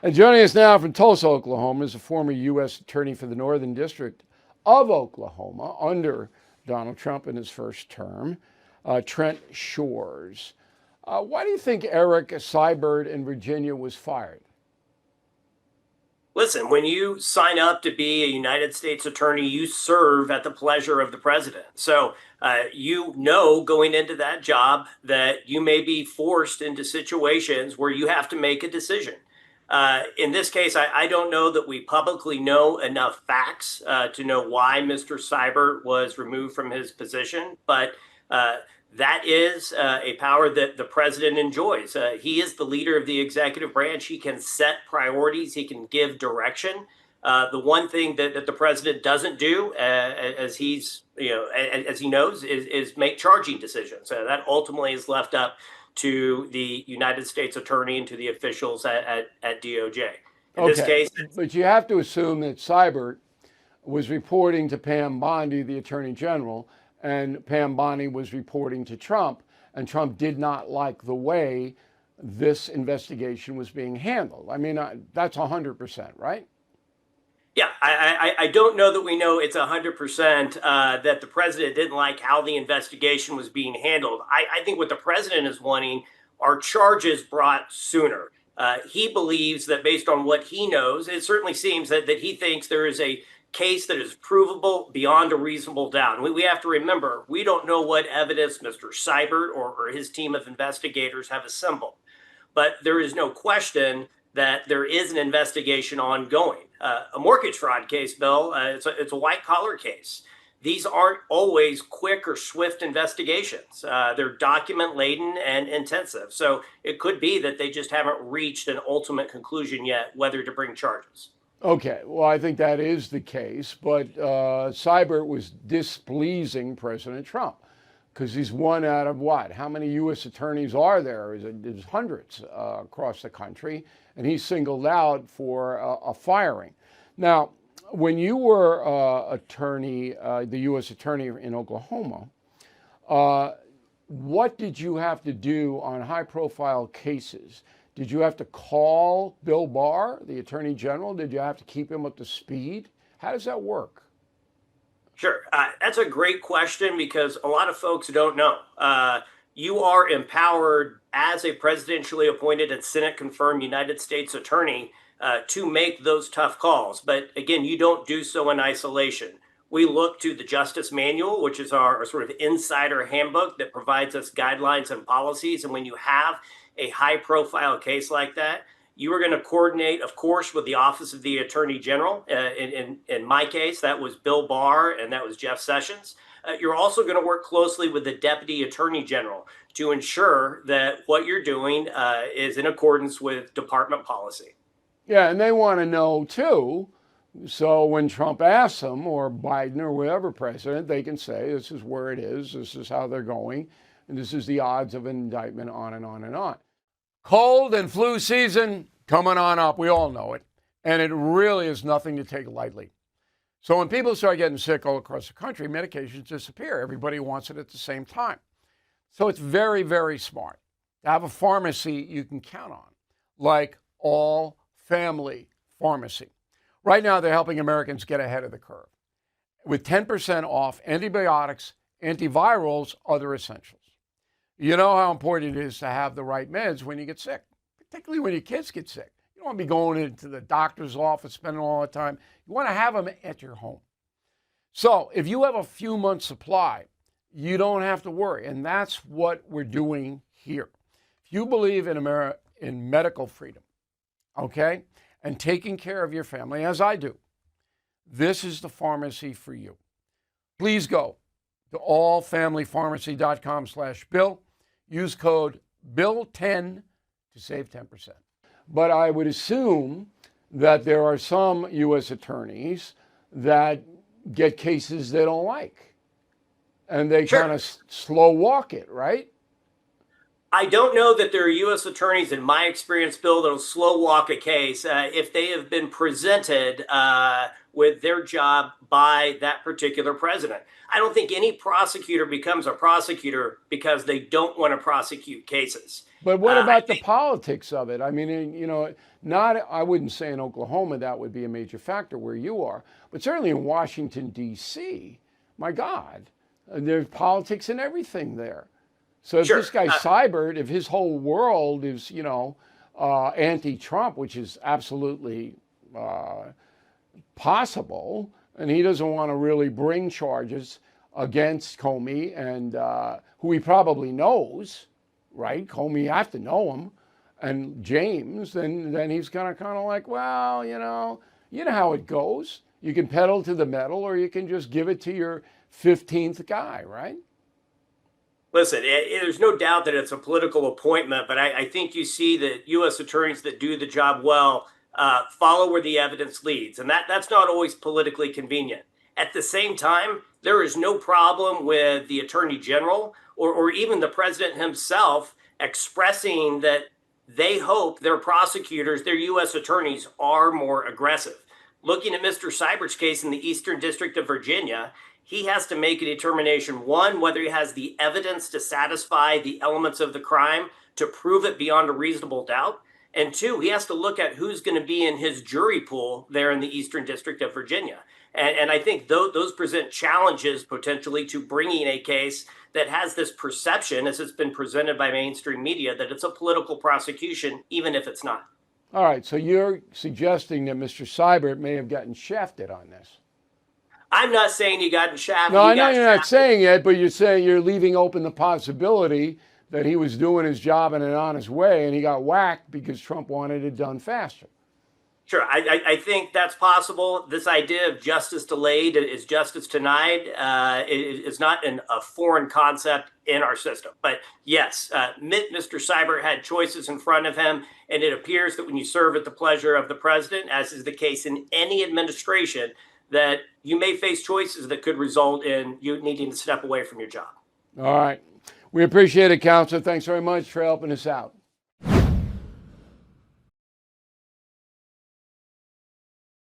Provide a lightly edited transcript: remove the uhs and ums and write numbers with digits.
And joining us now from Tulsa, Oklahoma, is a former U.S. Attorney for the Northern District of Oklahoma under Donald Trump in his first term, Trent Shores. Why do you think Erik Siebert in Virginia was fired? Listen, when you sign up to be a United States attorney, you serve at the pleasure of the president. So you know going into that job that you may be forced into situations where you have to make a decision. In this case, I don't know that we publicly know enough facts to know why Mr. Cybert was removed from his position, but that is a power that the president enjoys. He is the leader of the executive branch. He can set priorities. He can give direction. The one thing that the president doesn't do, as as he knows, is make charging decisions. That ultimately is left up to the United States attorney and to the officials at DOJ. In this Okay, case, but you have to assume that Cybert was reporting to Pam Bondi, the Attorney General, and Pam Bondi was reporting to Trump, and Trump did not like the way this investigation was being handled. I mean, that's 100%, right? yeah, I don't know that we know it's 100% that the president didn't like how the investigation was being handled. I think what the president is wanting are charges brought sooner. He believes that based on what he knows, it certainly seems that he thinks there is a case that is provable beyond a reasonable doubt. We have to remember, we don't know what evidence Mr. Cybert or his team of investigators have assembled. But there is no question that there is an investigation ongoing. A mortgage fraud case, Bill, it's a white collar case. These aren't always quick or swift investigations. They're document laden and intensive. So it could be that they just haven't reached an ultimate conclusion yet whether to bring charges. Okay, well, I think that is the case, but Cybert was displeasing President Trump because he's one out of what? How many U.S. attorneys are there? There's hundreds across the country, and he's singled out for a firing. Now, when you were the U.S. attorney in Oklahoma, what did you have to do on high-profile cases? Did you have to call Bill Barr, the Attorney General? Did you have to keep him up to speed? How does that work? Sure. That's a great question because a lot of folks don't know. You are empowered as a presidentially appointed and Senate confirmed United States attorney to make those tough calls. But again, you don't do so in isolation. We look to the Justice Manual, which is our sort of insider handbook that provides us guidelines and policies. And when you have a high profile case like that, you are going to coordinate, of course, with the Office of the Attorney General. In my case, that was Bill Barr and that was Jeff Sessions. You're also going to work closely with the Deputy Attorney General to ensure that what you're doing is in accordance with department policy. Yeah, and they want to know too. So when Trump asks them, or Biden or whatever president, they can say, this is where it is, this is how they're going, and this is the odds of an indictment, on and on and on. Cold and flu season coming on up. We all know it. And it really is nothing to take lightly. So when people start getting sick all across the country, medications disappear. Everybody wants it at the same time. So it's very, very smart to have a pharmacy you can count on, like All Family Pharmacy. Right now, they're helping Americans get ahead of the curve with 10% off antibiotics, antivirals, other essentials. You know how important it is to have the right meds when you get sick, particularly when your kids get sick. You don't want to be going into the doctor's office, spending all the time. You want to have them at your home. So if you have a few months supply, you don't have to worry. And that's what we're doing here. If you believe in medical freedom, okay, and taking care of your family, as I do, this is the pharmacy for you. Please go to allfamilypharmacy.com/Bill. Use code BILL10 to save 10%. But I would assume that there are some U.S. attorneys that get cases they don't like, and they Sure. kind of slow walk it, right? I don't know that there are U.S. attorneys, in my experience, Bill, that'll slow walk a case if they have been presented with their job by that particular president. I don't think any prosecutor becomes a prosecutor because they don't want to prosecute cases. But what I about the think, politics of it? I mean, not, I wouldn't say in Oklahoma that would be a major factor where you are, but certainly in Washington, D.C., my God, there's politics and everything there. So if sure. this guy Cybert, if his whole world is, anti-Trump, which is absolutely possible, and he doesn't want to really bring charges against Comey, and who he probably knows, right? Comey, you have to know him, and James, then he's gonna kind of like, well, you know how it goes. You can pedal to the metal, or you can just give it to your 15th guy, right? Listen, there's no doubt that it's a political appointment, but I think you see that U.S. attorneys that do the job well follow where the evidence leads, and that's not always politically convenient. At the same time, there is no problem with the attorney general or even the president himself expressing that they hope their prosecutors, their U.S. attorneys, are more aggressive. Looking at Mr. Cybert's case in the Eastern District of Virginia, he has to make a determination, one, whether he has the evidence to satisfy the elements of the crime to prove it beyond a reasonable doubt. And two, he has to look at who's going to be in his jury pool there in the Eastern District of Virginia. And I think those present challenges potentially to bringing a case that has this perception, as it's been presented by mainstream media, that it's a political prosecution, even if it's not. All right, so you're suggesting that Mr. Cybert may have gotten shafted on this. I'm not saying you got shafted. No, I know you're not saying it, but you're saying you're leaving open the possibility that he was doing his job in an honest way and he got whacked because Trump wanted it done faster. Sure, I think that's possible. This idea of justice delayed is justice denied is not a foreign concept in our system. But yes, Mr. Cybert had choices in front of him, and it appears that when you serve at the pleasure of the president, as is the case in any administration, that you may face choices that could result in you needing to step away from your job. All right. We appreciate it, Counselor. Thanks very much for helping us out.